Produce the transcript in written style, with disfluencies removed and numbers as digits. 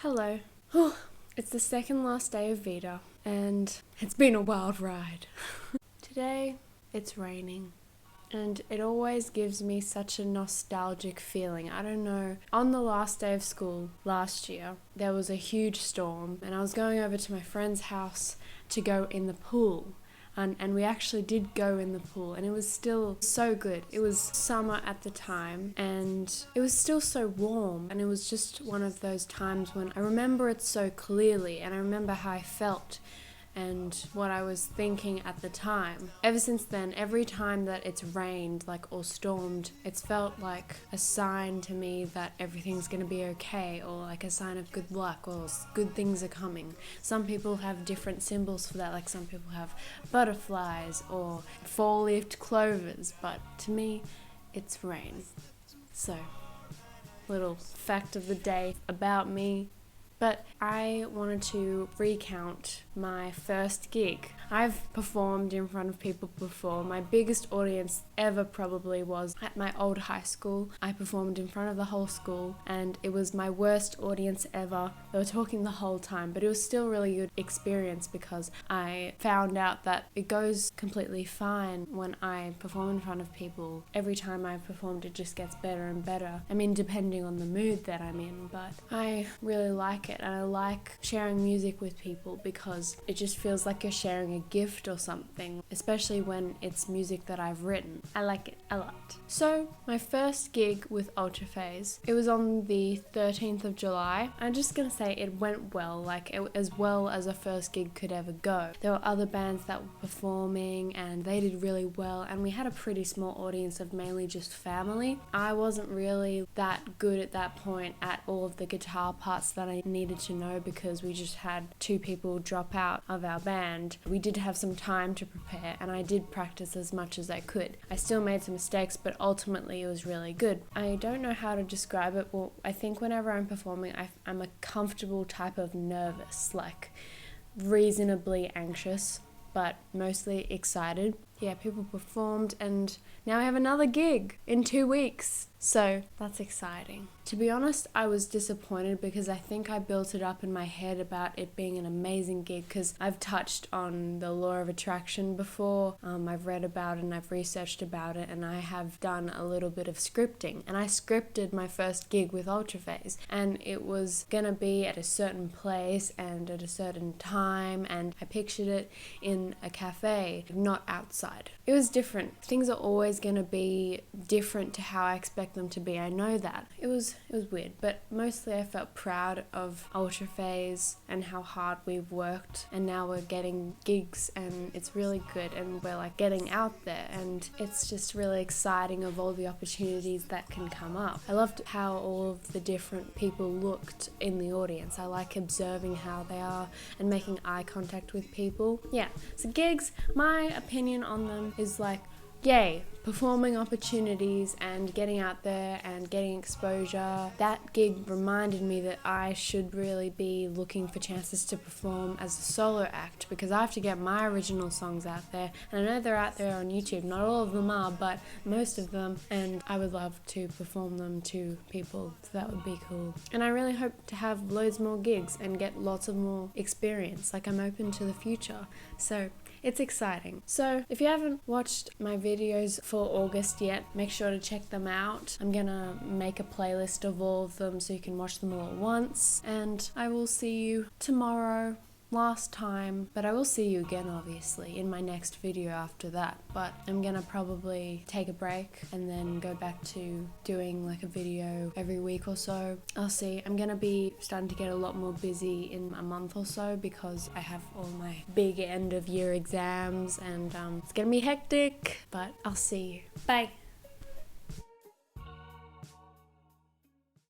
Hello. It's the second last day of veda, and it's been a wild ride. Today, it's raining, and it always gives me such a nostalgic feeling. I don't know. On the last day of school last year, there was a huge storm, and I was going over to my friend's house to go in the pool. And we actually did go in the pool, and it was still so good. It was summer at the time, and it was still so warm, and it was just one of those times when I remember it so clearly, and I remember how I felt and what I was thinking at the time. Ever since then, every time that it's rained or stormed, it's felt like a sign to me that everything's gonna be okay, or like a sign of good luck, or good things are coming. Some people have different symbols for that, like some people have butterflies or four-leaved clovers, but to me, it's rain. So, little fact of the day about me. But I wanted to recount my first gig. I've performed in front of people before. My biggest audience ever probably was at my old high school. I performed in front of the whole school, and it was my worst audience ever. They were talking the whole time, but it was still a really good experience because I found out that it goes completely fine when I perform in front of people. Every time I've performed, it just gets better and better. I mean, depending on the mood that I'm in, but I really like it, and I like sharing music with people because it just feels like you're sharing a gift or something, especially when it's music that I've written. I like it a lot. So my first gig with Ultraphase, it was on the 13th of July. I'm just gonna say it went well, as well as a first gig could ever go. There were other bands that were performing, and they did really well, and we had a pretty small audience of mainly just family. I wasn't really that good at that point at all of the guitar parts that I needed to know because we just had 2 people drop out of our band. We did have some time to prepare, and I did practice as much as I could. I still made some mistakes, but ultimately it was really good. I don't know how to describe it. Well, I think whenever I'm performing, I'm a comfortable type of nervous, reasonably anxious, but mostly excited. Yeah, people performed, and now I have another gig in 2 weeks. So that's exciting. To be honest, I was disappointed because I think I built it up in my head about it being an amazing gig because I've touched on the law of attraction before. I've read about it and I've researched about it, and I have done a little bit of scripting. And I scripted my first gig with Ultraphase, and it was gonna be at a certain place and at a certain time, and I pictured it in a cafe, not outside. It was different. Things are always gonna be different to how I expect them to be. I know that. It was weird, but mostly I felt proud of Ultraphase and how hard we've worked, and now we're getting gigs, and it's really good, and we're getting out there, and it's just really exciting of all the opportunities that can come up. I loved how all of the different people looked in the audience. I like observing how they are and making eye contact with people. Yeah, so gigs, my opinion on them is yay, performing opportunities and getting out there and getting exposure. That gig reminded me that I should really be looking for chances to perform as a solo act because I have to get my original songs out there. And I know they're out there on YouTube. Not all of them are, but most of them. And I would love to perform them to people. So that would be cool. And I really hope to have loads more gigs and get lots of more experience. I'm open to the future. So it's exciting. So if you haven't watched my videos for August yet, make sure to check them out. I'm gonna make a playlist of all of them so you can watch them all at once. And I will see you tomorrow. Last time, but I will see you again obviously in my next video after that, but I'm gonna probably take a break and then go back to doing a video every week or so. I'll see. I'm gonna be starting to get a lot more busy in a month or so because I have all my big end of year exams, and it's gonna be hectic, but I'll see you. Bye.